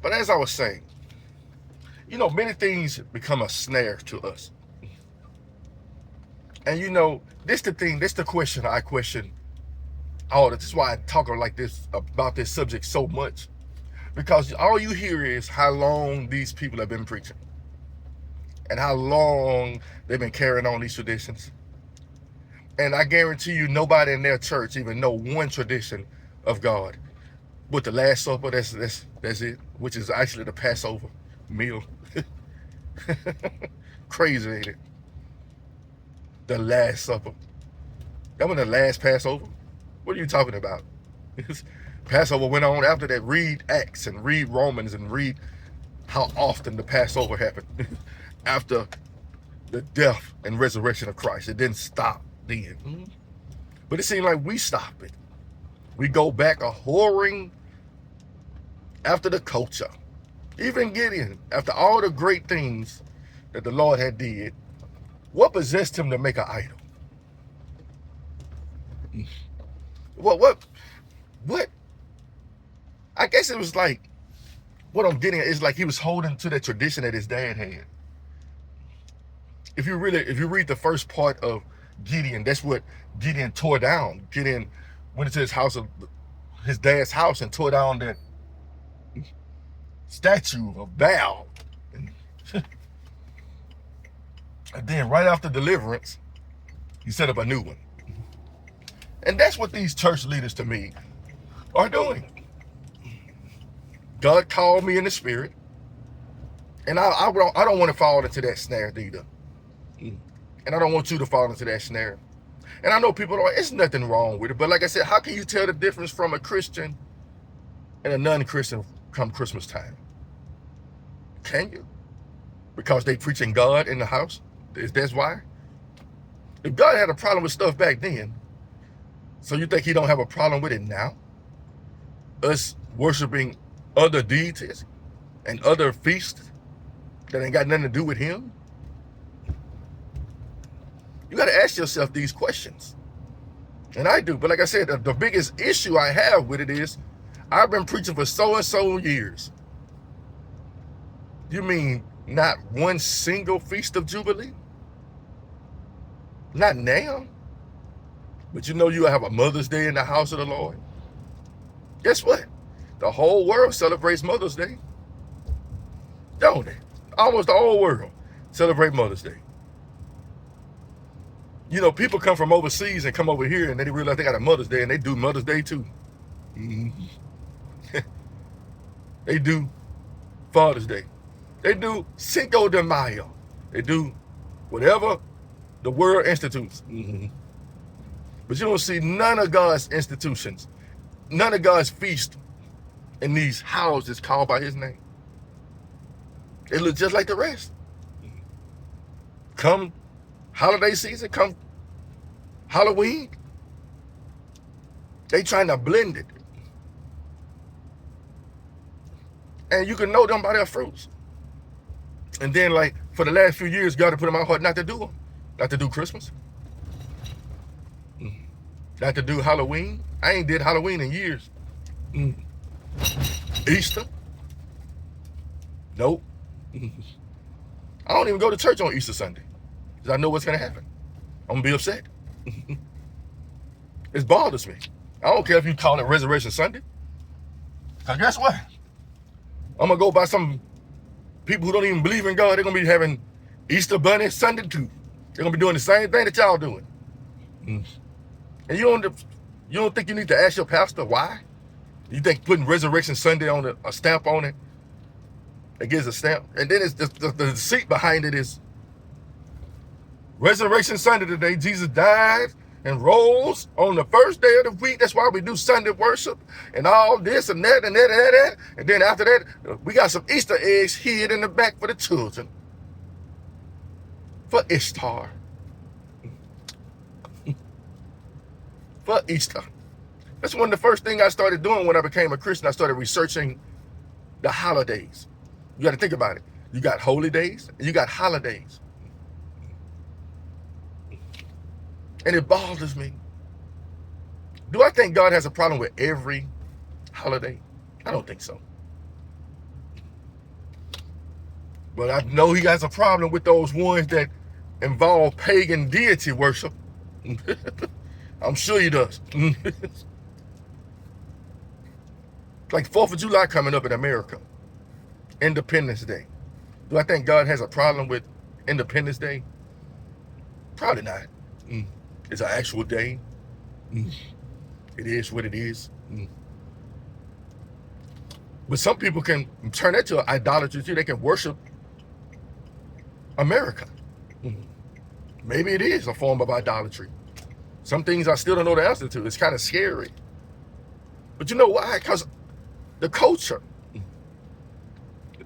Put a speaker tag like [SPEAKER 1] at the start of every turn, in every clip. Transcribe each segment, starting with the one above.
[SPEAKER 1] But as I was saying, many things become a snare to us. And this the thing, this the question I question all this. This is why I talk like this about this subject so much. Because all you hear is how long these people have been preaching and how long they've been carrying on these traditions. And I guarantee you nobody in their church even know one tradition of God. With the Last Supper, that's it, which is actually the Passover meal. Crazy, ain't it? The Last Supper. That was the last Passover? What are you talking about? Passover went on after that. Read Acts and read Romans and read how often the Passover happened after the death and resurrection of Christ. It didn't stop then. But it seemed like we stop it. We go back a whoring after the culture. Even Gideon, after all the great things that the Lord had did, what possessed him to make an idol? What? I guess it was like, what I'm getting at is like he was holding to the tradition that his dad had. If you read the first part of Gideon, that's what Gideon tore down. Gideon went into his dad's house and tore down that statue of Baal. And then right after deliverance, he set up a new one. And that's what these church leaders to me are doing. God called me in the spirit, and I don't want to fall into that snare either. And I don't want you to fall into that snare. And I know people don't, it's nothing wrong with it, but like I said, how can you tell the difference from a Christian and a non-Christian come Christmas time? Can you? Because they preaching God in the house? That's why? If God had a problem with stuff back then, so you think he don't have a problem with it now? Us worshiping other deities and other feasts that ain't got nothing to do with him? You got to ask yourself these questions. And I do. But like I said, the biggest issue I have with it is I've been preaching for so and so years. You mean not one single feast of Jubilee? Not now. But you have a Mother's Day in the house of the Lord. Guess what? The whole world celebrates Mother's Day. Don't they? Almost the whole world celebrate Mother's Day. People come from overseas and come over here and they realize they got a Mother's Day and they do Mother's Day too. They do Father's Day. They do Cinco de Mayo. They do whatever the world institutes. But you don't see none of God's institutions, none of God's feasts in these houses called by his name. They look just like the rest. Come holiday season, come Halloween, they trying to blend it. And you can know them by their fruits. And then like for the last few years, God had put in my heart not to do them. Not to do Christmas. Not to do Halloween. I ain't did Halloween in years. Easter. Nope. I don't even go to church on Easter Sunday. Because I know what's going to happen. I'm going to be upset. It bothers me. I don't care if you call it Resurrection Sunday. Because guess what? I'm going to go by some people who don't even believe in God. They're going to be having Easter Bunny Sunday too. They're going to be doing the same thing that y'all doing. And you don't think you need to ask your pastor why? You think putting Resurrection Sunday on a stamp on it, it gives a stamp? And then it's the deceit behind it is Resurrection Sunday today. Jesus died and rose on the first day of the week. That's why we do Sunday worship and all this and that and that and that. And then after that, we got some Easter eggs hid in the back for the children. For Ishtar. For Easter. That's one of the first things I started doing when I became a Christian. I started researching the holidays. You got to think about it. You got holy days and you got holidays. And it bothers me. Do I think God has a problem with every holiday? I don't think so. But I know he has a problem with those ones that involve pagan deity worship. I'm sure he does. Like 4th of July coming up in America. Independence Day. Do I think God has a problem with Independence Day? Probably not. It's an actual day. It is what it is. But some people can turn that to idolatry too. They can worship America. Maybe it is a form of idolatry. Some things I still don't know the answer to. It's kind of scary. But you know why? Because the culture,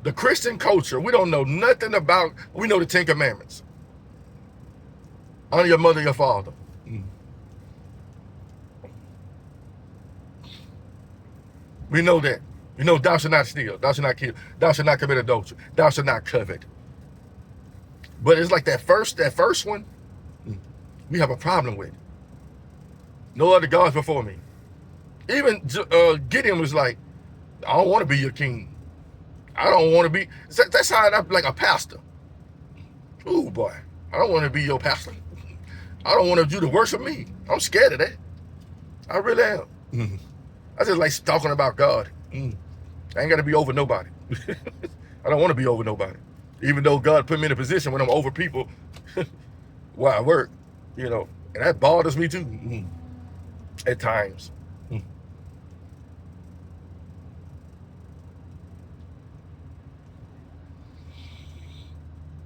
[SPEAKER 1] the Christian culture, we don't know nothing about, we know the 10 Commandments. Honor your mother and your father. We know that. You know, thou shalt not steal, thou shalt not kill, thou shalt not commit adultery, thou shalt not covet. But it's like that first one, we have a problem with. No other gods before me. Even Gideon was like, I don't want to be your king. I don't want to be. That's how I'm like a pastor. Ooh, boy, I don't want to be your pastor. I don't want you to worship me. I'm scared of that. I really am. I just like talking about God. I ain't got to be over nobody. I don't want to be over nobody. Even though God put me in a position when I'm over people while I work, you know, and that bothers me too at times.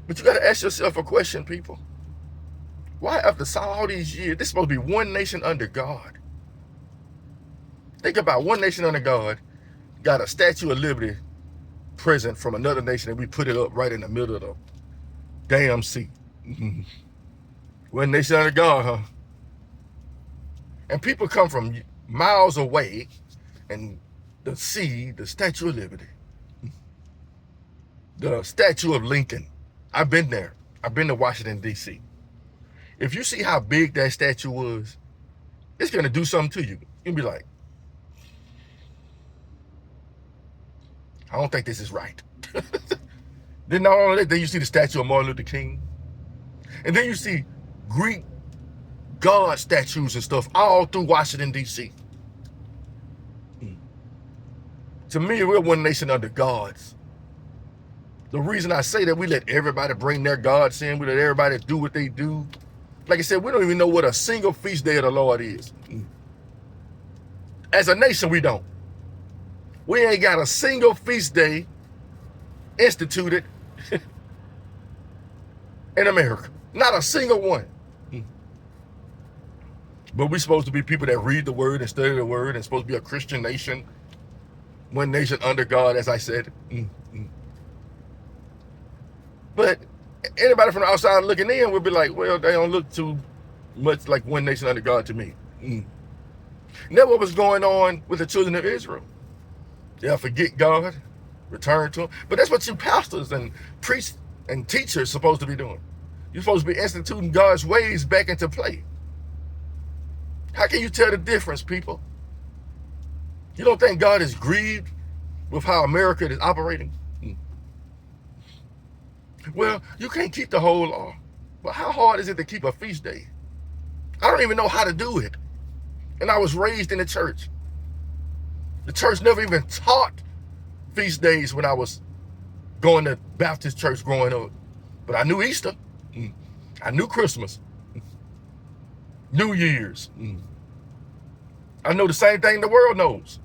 [SPEAKER 1] But you got to ask yourself a question, people. Why after all these years, this is supposed to be one nation under God. Think about one nation under God, got a Statue of Liberty present from another nation, and we put it up right in the middle of the damn sea. One nation under God, huh? And people come from miles away, and the sea, the Statue of Liberty, the statue of Lincoln. I've been there. I've been to Washington, D.C. If you see how big that statue was, it's going to do something to you. You'll be like, I don't think this is right. Then not only that, then you see the statue of Martin Luther King. And then you see Greek God statues and stuff all through Washington, D.C. To me, we're one nation under gods. The reason I say that, we let everybody bring their gods in. We let everybody do what they do. Like I said, we don't even know what a single feast day of the Lord is. As a nation, we don't. We ain't got a single feast day instituted in America. Not a single one. But we're supposed to be people that read the word and study the word, and supposed to be a Christian nation. One nation under God, as I said. But anybody from the outside looking in would be like, well, they don't look too much like one nation under God to me. And that's what was going on with the children of Israel. They'll forget God, return to him. But that's what you pastors and priests and teachers supposed to be doing. You're supposed to be instituting God's ways back into play. How can you tell the difference, people? You don't think God is grieved with how America is operating? Well, you can't keep the whole law. But how hard is it to keep a feast day? I don't even know how to do it. And I was raised in the church. The church never even taught feast days when I was going to Baptist church growing up. But I knew Easter. I knew Christmas. New Year's. I know the same thing the world knows.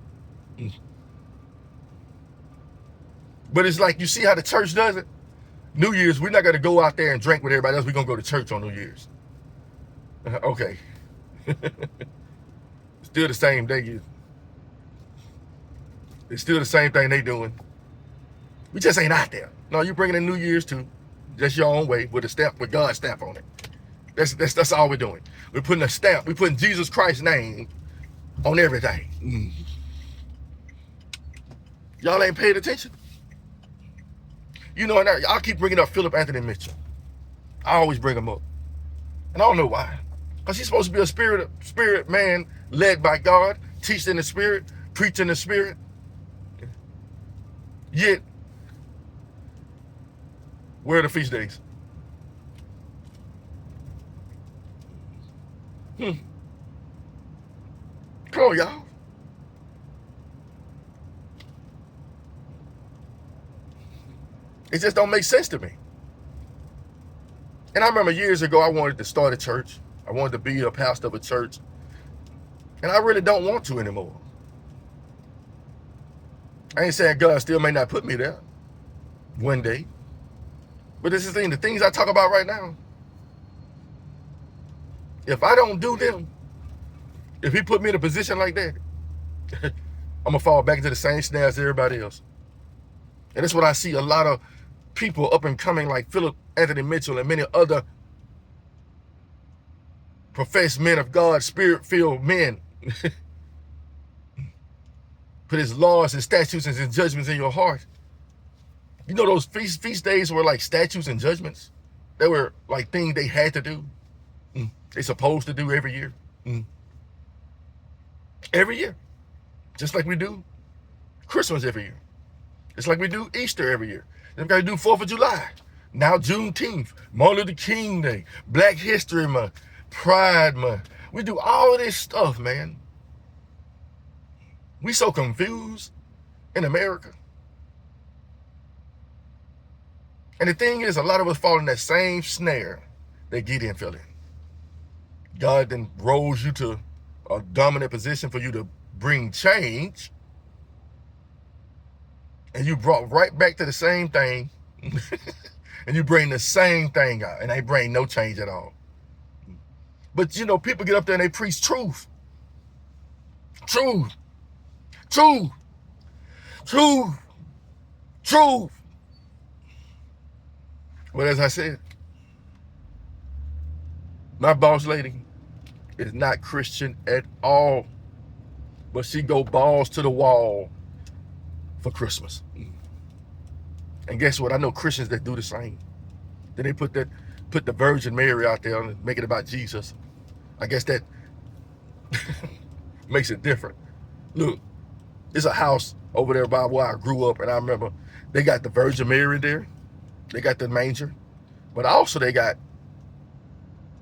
[SPEAKER 1] But it's like, you see how the church does it? New Year's, we're not going to go out there and drink with everybody else. We're going to go to church on New Year's. Okay. Still the same day. It's still the same thing they doing. We just ain't out there. No, you bringing in New Year's too. Just your own way with a stamp, with God's stamp on it. That's all we're doing. We're putting a stamp. We're putting Jesus Christ's name on everything. Y'all ain't paid attention. You know, and I'll keep bringing up Philip Anthony Mitchell. I always bring him up. And I don't know why. Because he's supposed to be a spirit man led by God, teach in the spirit, preach in the spirit. Yet, Where are the feast days? Come on, y'all. It just don't make sense to me. And I remember years ago, I wanted to start a church. I wanted to be a pastor of a church. And I really don't want to anymore. I ain't saying God still may not put me there one day. But this is the things I talk about right now. If I don't do them, if he put me in a position like that, I'm going to fall back into the same snare as everybody else. And that's what I see a lot of people up and coming like Philip Anthony Mitchell and many other professed men of God, spirit-filled men. Put his laws and statutes and his judgments in your heart. You know those feast days were like statutes and judgments? They were like things they had to do. They supposed to do every year. Every year. Just like we do Christmas every year. Just like we do Easter every year. Then we got to do 4th of July. Now Juneteenth, Martin Luther King Day, Black History Month, Pride Month. We do all of this stuff, man. We so confused in America. And the thing is, a lot of us fall in that same snare that Gideon fell in. God then rose you to a dominant position for you to bring change. And you brought right back to the same thing. And you bring the same thing out. And they bring no change at all. But you know, people get up there and they preach truth. Truth. Truth. Truth. Truth. But as I said, my boss lady is not Christian at all. But she go balls to the wall for Christmas. And guess what? I know Christians that do the same. Then they put the Virgin Mary out there and make it about Jesus. I guess that makes it different. Look, there's a house over there by where I grew up, and I remember they got the Virgin Mary there. They got the manger. But also they got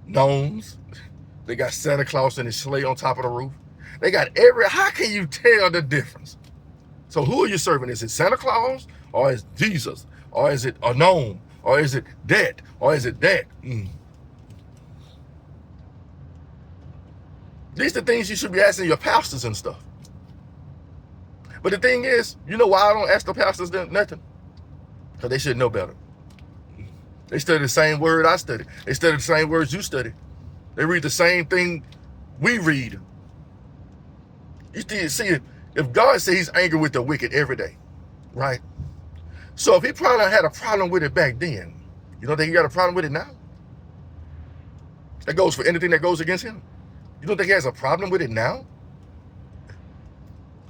[SPEAKER 1] gnomes. They got Santa Claus and his sleigh on top of the roof. They got how can you tell the difference? So who are you serving? Is it Santa Claus? Or is it Jesus? Or is it a gnome? Or is it that? Or is it that? These are the things you should be asking your pastors and stuff. But the thing is, you know why I don't ask the pastors nothing? Because they should know better. They study the same word I study. They study the same words you study. They read the same thing we read. You see, if God says he's angry with the wicked every day, right? So if he probably had a problem with it back then, you don't think he got a problem with it now? That goes for anything that goes against him. You don't think he has a problem with it now?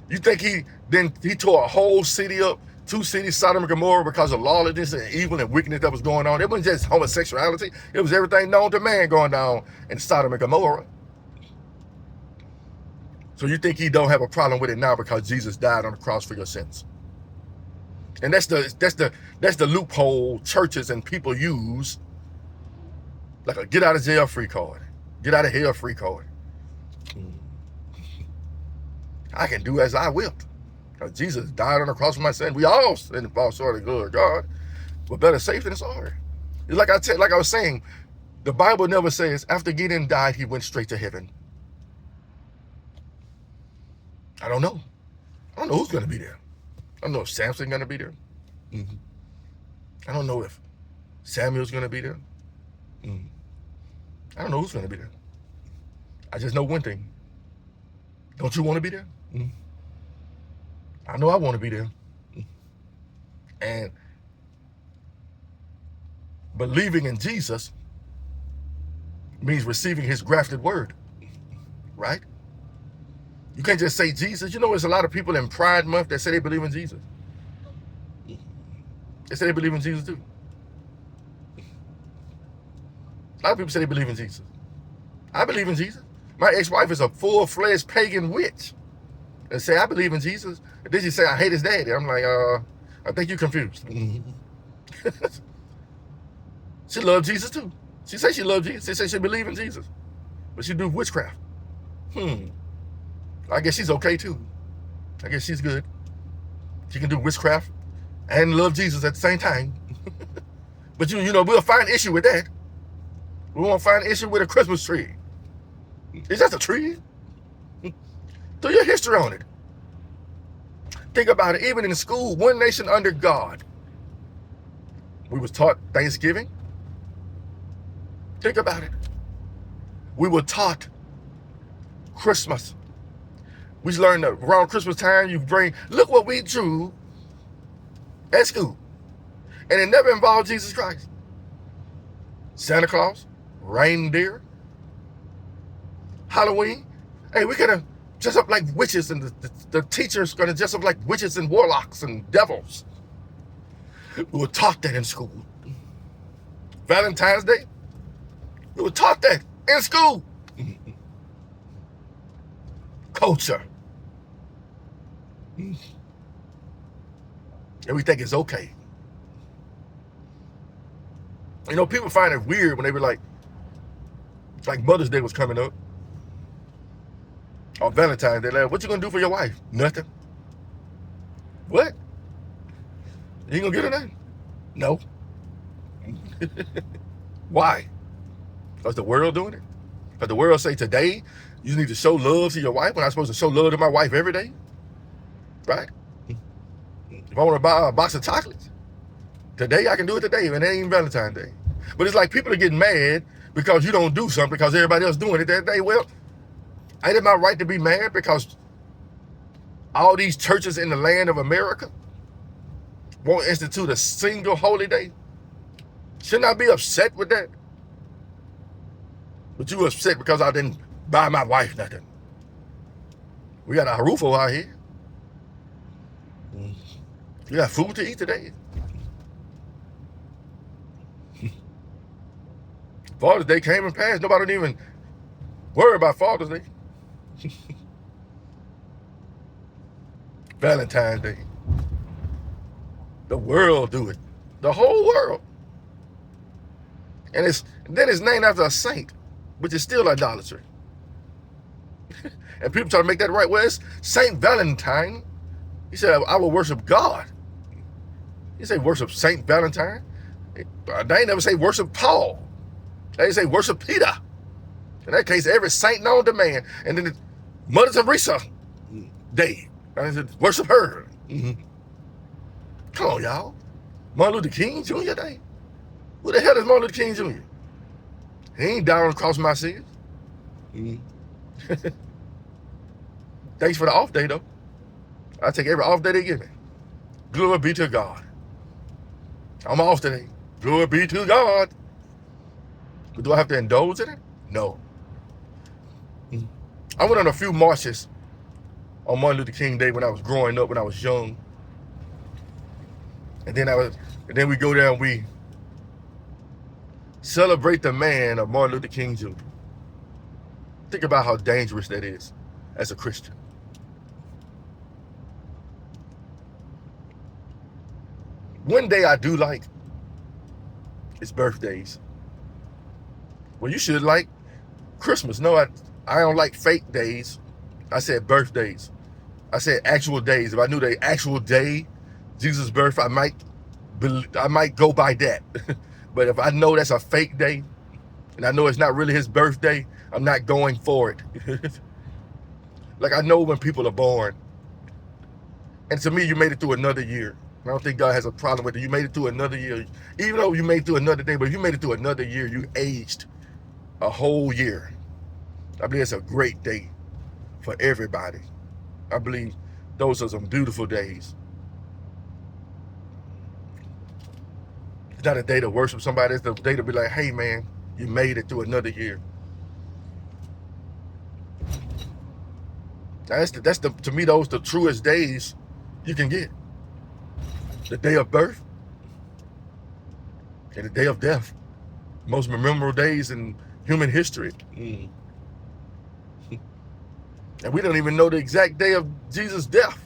[SPEAKER 1] You think he tore a whole city up, 2 cities, Sodom and Gomorrah, because of lawlessness and evil and wickedness that was going on? It wasn't just homosexuality. It was everything known to man going down in Sodom and Gomorrah. So you think he don't have a problem with it now because Jesus died on the cross for your sins? And that's the loophole churches and people use, like a get out of jail free card, get out of hell free card. I can do as I will, because Jesus died on the cross for my sin. We all sin and fall short of the glory of God. But better safe than sorry. It's like I was saying, the Bible never says after Gideon died, he went straight to heaven. I don't know. I don't know who's going to be there. I don't know if Samson's going to be there. I don't know if Samuel's going to be there. I don't know who's going to be there. I just know one thing. Don't you want to be there? I know I want to be there. And believing in Jesus means receiving his grafted word, right? You can't just say Jesus. You know, there's a lot of people in Pride Month that say they believe in Jesus. They say they believe in Jesus too. A lot of people say they believe in Jesus. I believe in Jesus. My ex-wife is a full-fledged pagan witch. And say, I believe in Jesus. And then she say, I hate his daddy. I'm like, I think you're confused. She loved Jesus too. She said she loved Jesus. She said she believed in Jesus. But she do witchcraft. I guess she's okay too. I guess she's good. She can do witchcraft and love Jesus at the same time. But you know, we'll find issue with that. We won't find issue with a Christmas tree. It's just a tree. Do your history on it. Think about it. Even in school, one nation under God. We was taught Thanksgiving. Think about it. We were taught Christmas. We learned that around Christmas time, you bring, look what we drew at school. And it never involved Jesus Christ. Santa Claus, reindeer, Halloween. Hey, we could dress up like witches, and the teacher's gonna dress up like witches and warlocks and devils. We were taught that in school. Valentine's Day, we were taught that in school. Culture. And we think it's okay. You know, people find it weird when they were like Mother's Day was coming up. Or Valentine's Day. Like, what you gonna do for your wife? Nothing. What? You ain't gonna get her nothing? No. Why? Because the world doing it? Because the world say today, you need to show love to your wife when I'm supposed to show love to my wife every day? Right? If I want to buy a box of chocolates, today I can do it today, and it ain't even Valentine's Day. But it's like people are getting mad because you don't do something because everybody else doing it that day. Well, ain't it my right to be mad because all these churches in the land of America won't institute a single holy day? Shouldn't I be upset with that? But you upset because I didn't buy my wife nothing. We got a roof over our head. You got food to eat today. Father's Day came and passed. Nobody don't even worry about Father's Day. Valentine's Day. The world do it. The whole world. And then it's named after a saint, which is still idolatry. And people try to make that right. Well, it's Saint Valentine. He said, I will worship God. He said worship Saint Valentine. They ain't never say worship Paul. They say worship Peter. In that case, every saint known to man. And then Mother Teresa Day. I said worship her. Come on, y'all. Martin Luther King Jr. Day. Who the hell is Martin Luther King Jr.? He ain't down across my sins. Thanks for the off day, though. I take every off day they give me. Glory be to God. I'm off today. Glory be to God. But do I have to indulge in it? No. I went on a few marches on Martin Luther King Day when I was growing up, when I was young. And then we go there and we celebrate the man of Martin Luther King Jr. Think about how dangerous that is as a Christian. One day I do like is birthdays. Well, you should like Christmas. No, I don't like fake days. I said birthdays. I said actual days. If I knew the actual day, Jesus' birth, I might go by that. But if I know that's a fake day, and I know it's not really his birthday, I'm not going for it. Like, I know when people are born. And to me, you made it through another year. I don't think God has a problem with it. You made it through another year. Even though you made it through another day, but if you made it through another year, you aged a whole year. I believe it's a great day for everybody. I believe those are some beautiful days. It's not a day to worship somebody. It's the day to be like, hey, man, you made it through another year. That's to me, those the truest days you can get. The day of birth and the day of death. Most memorable days in human history. And we don't even know the exact day of Jesus' death.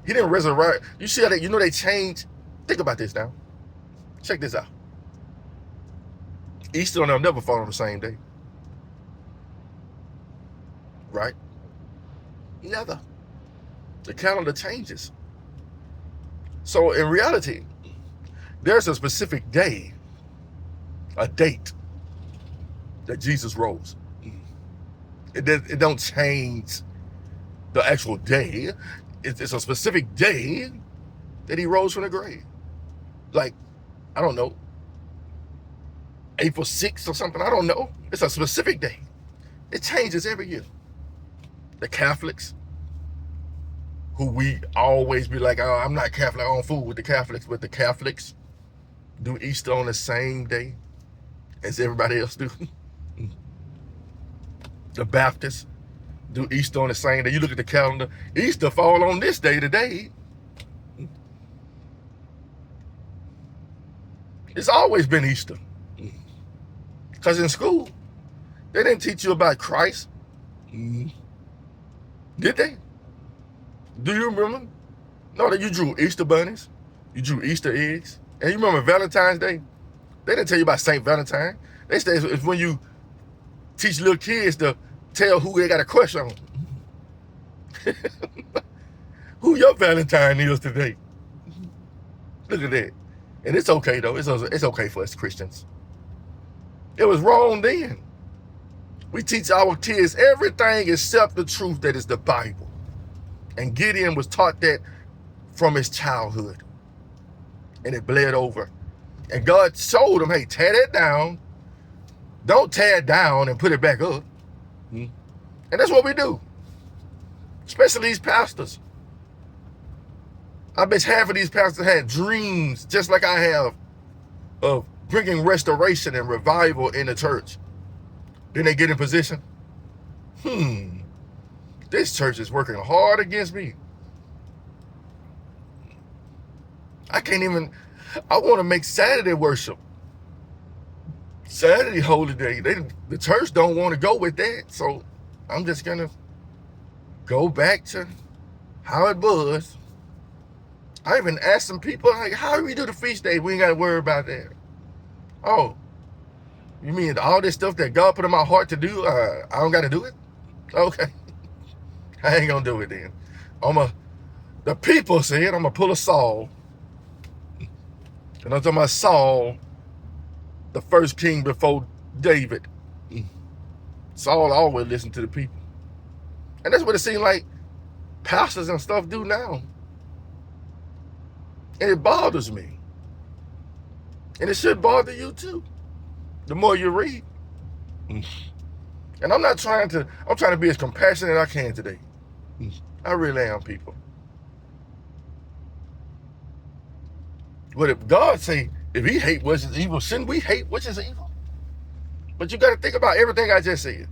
[SPEAKER 1] He didn't resurrect. You see how they changed Think about this now. Check this out. Easter and they'll never fall on the same day. Right? Never. The calendar changes. So in reality, there's a specific day, a date that Jesus rose. It don't change the actual day. It's a specific day that he rose from the grave. Like, I don't know, April 6th or something. I don't know. It's a specific day. It changes every year. The Catholics, who we always be like, oh, I'm not Catholic, I don't fool with the Catholics, but the Catholics do Easter on the same day as everybody else do. The Baptists do Easter on the same day. You look at the calendar, Easter fall on this day today. It's always been Easter. Because in school, they didn't teach you about Christ. Did they? Do you remember? No, that you drew Easter bunnies. You drew Easter eggs. And you remember Valentine's Day? They didn't tell you about St. Valentine. They say it's when you teach little kids to tell who they got a crush on. Who your Valentine is today. Look at that. And it's okay, though. It's okay for us Christians. It was wrong then. We teach our kids everything except the truth that is the Bible. And Gideon was taught that from his childhood. And it bled over. And God showed him, hey, tear that down. Don't tear it down and put it back up. And that's what we do. Especially these pastors. I bet half of these pastors had dreams, just like I have, of bringing restoration and revival in the church. Then they get in position. This church is working hard against me. I want to make Saturday worship. Saturday holy day. The church don't want to go with that. So I'm just going to go back to how it was. I even asked some people, like, how do we do the feast day? We ain't got to worry about that. Oh, you mean all this stuff that God put in my heart to do, I don't got to do it? Okay. I ain't going to do it then. The people said, I'm going to pull a Saul. And I'm talking about Saul, the first king before David. Saul always listened to the people. And that's what it seems like pastors and stuff do now. And it bothers me. And it should bother you too. The more you read. And I'm trying to be as compassionate as I can today. I really am, people. But if God say, if he hate what is evil, shouldn't we hate what is evil? But you got to think about everything I just said.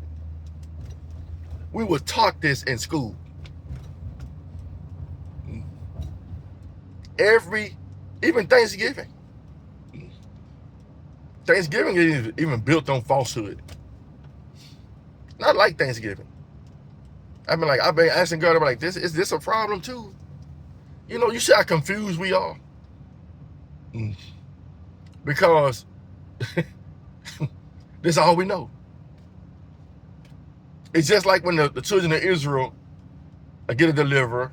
[SPEAKER 1] We were taught this in school. Even Thanksgiving. Thanksgiving is even built on falsehood. Not like Thanksgiving. I've been asking God, is this a problem too? You see how confused we are? Because this is all we know. It's just like when the children of Israel get a deliverer,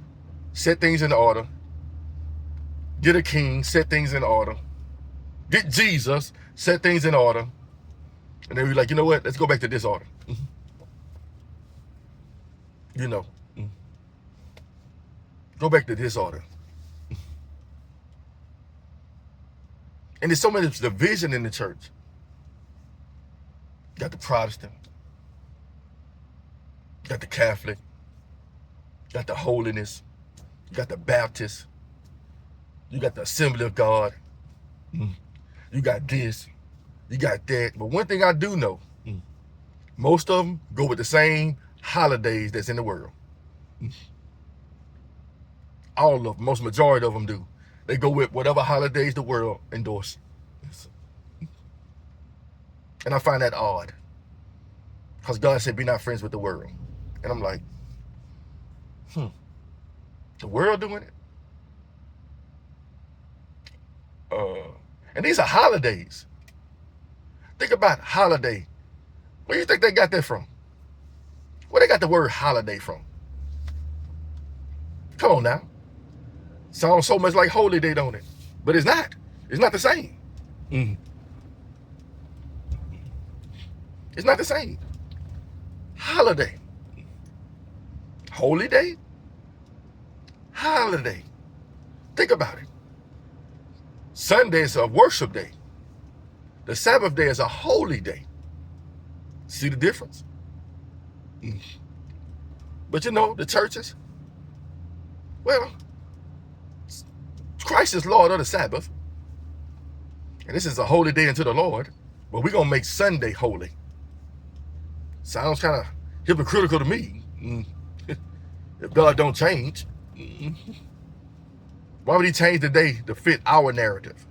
[SPEAKER 1] set things in order, get a king, set things in order, get Jesus, set things in order, and then we're like, you know what? Let's go back to this order. Go back to this order. And there's so much division in the church. You got the Protestant, you got the Catholic, you got the Holiness, you got the Baptist, you got the Assembly of God, you got this, you got that. But one thing I do know, most of them go with the same holidays that's in the world. All of them, most majority of them do. They go with whatever holidays the world endorse. And I find that odd. Because God said, be not friends with the world. And I'm like, the world doing it? And these are holidays. Think about holiday. Where do you think they got that from? Where they got the word holiday from? Come on now. Sounds so much like holy day, don't it? But it's not. It's not the same. It's not the same. Holiday. Holy day? Holiday. Think about it. Sunday is a worship day. The Sabbath day is a holy day. See the difference? But you know, the churches, well, Christ is Lord of the Sabbath. And this is a holy day unto the Lord. But we're going to make Sunday holy. Sounds kind of hypocritical to me. If God don't change. Why would he change the day to fit our narrative?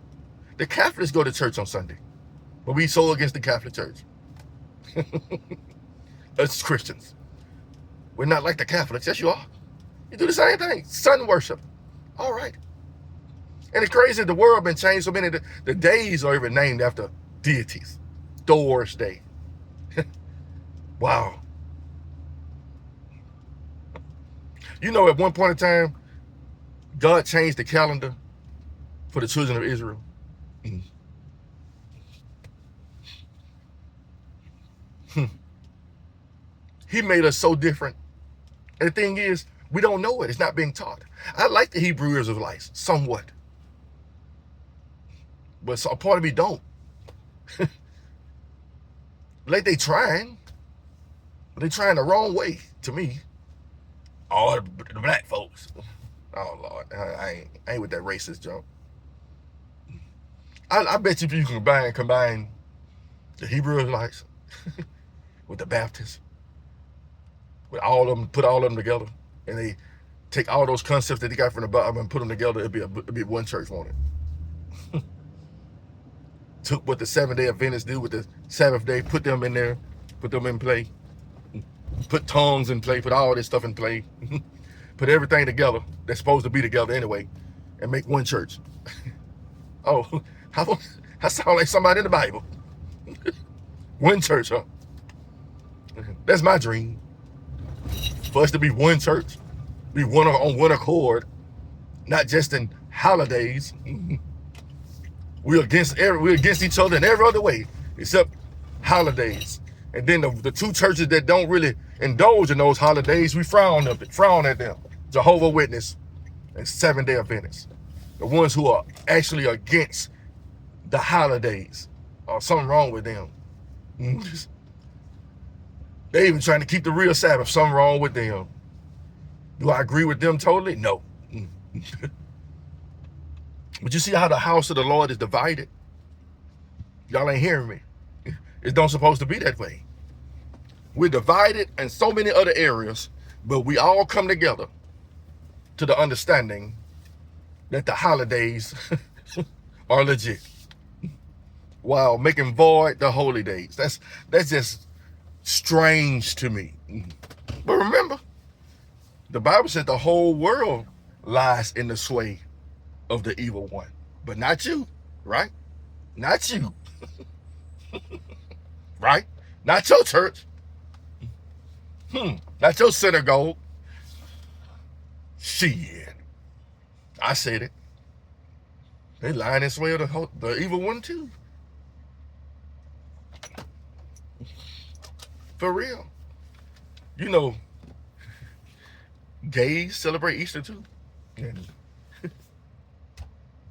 [SPEAKER 1] The Catholics go to church on Sunday. But we so against the Catholic Church. Us Christians. We're not like the Catholics. Yes, you are. You do the same thing. Sun worship. All right. And it's crazy the world been changed so many. The days are even named after deities. Thor's Day. Wow. You know, at one point in time, God changed the calendar for the children of Israel. He made us so different. And the thing is, we don't know it. It's not being taught. I like the Hebrew Israelites somewhat. But a part of me don't. Like they trying. But they trying the wrong way to me. All the black folks. Oh, Lord. I ain't with that racist joke. I bet you if you can combine the Hebrew Israelites with the Baptists, with all of them, put all of them together, and they take all those concepts that they got from the Bible and put them together, it'd be one church, won't it? Took what the Seventh-day Adventists do with the Sabbath day, put them in there, put them in play, put tongues in play, put all this stuff in play, put everything together that's supposed to be together anyway, and make one church. Oh, I sound like somebody in the Bible. One church, huh? That's my dream. For us to be one church, be one on one accord, not just in holidays. We're against each other in every other way except holidays. And then the two churches that don't really indulge in those holidays, we frown at them. Jehovah's Witness and Seventh-day Adventists. The ones who are actually against the holidays. Or something wrong with them. They even trying to keep the real Sabbath. Something wrong with them. Do I agree with them totally? No. But you see how the house of the Lord is divided? Y'all ain't hearing me. It don't supposed to be that way. We're divided in so many other areas, but we all come together to the understanding that the holidays are legit, while making void the holy days. That's just strange to me. But remember, the Bible said the whole world lies in the sway of the evil one, but not you, right? Not you. Right? Not your church. Not your synagogue. Shit. I said it. They lying and sway of the evil one too. For real. You know, gays celebrate Easter too. And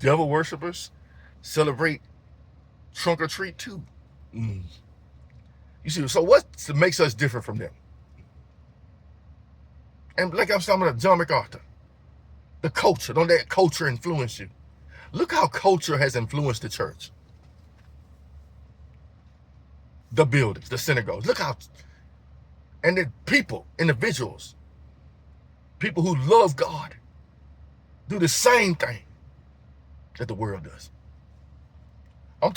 [SPEAKER 1] devil worshippers celebrate trunk or treat too. You see, so what makes us different from them? And like I was talking about John MacArthur, the culture. Don't let culture influence you. Look how culture has influenced the church. The buildings, the synagogues. Look how, and then people, individuals, people who love God, do the same thing that the world does. I'm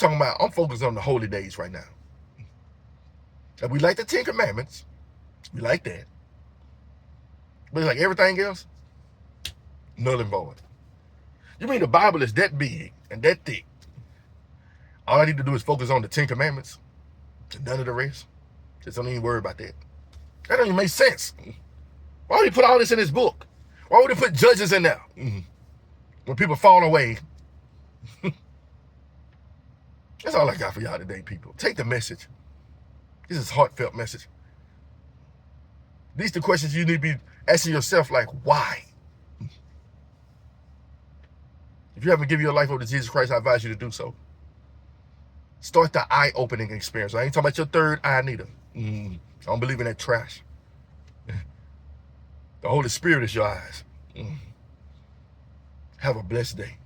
[SPEAKER 1] focused on the holy days right now. And we like the 10 Commandments. We like that. But like everything else, null and void. You mean the Bible is that big and that thick? All I need to do is focus on the 10 Commandments and none of the rest? Just don't even worry about that. That don't even make sense. Why would he put all this in his book? Why would he put judges in there? When people fall away. That's all I got for y'all today, people. Take the message. This is a heartfelt message. These are the questions you need to be asking yourself, like, why? If you haven't given your life over to Jesus Christ, I advise you to do so. Start the eye-opening experience. I ain't talking about your third eye neither. I don't believe in that trash. The Holy Spirit is your eyes. Have a blessed day.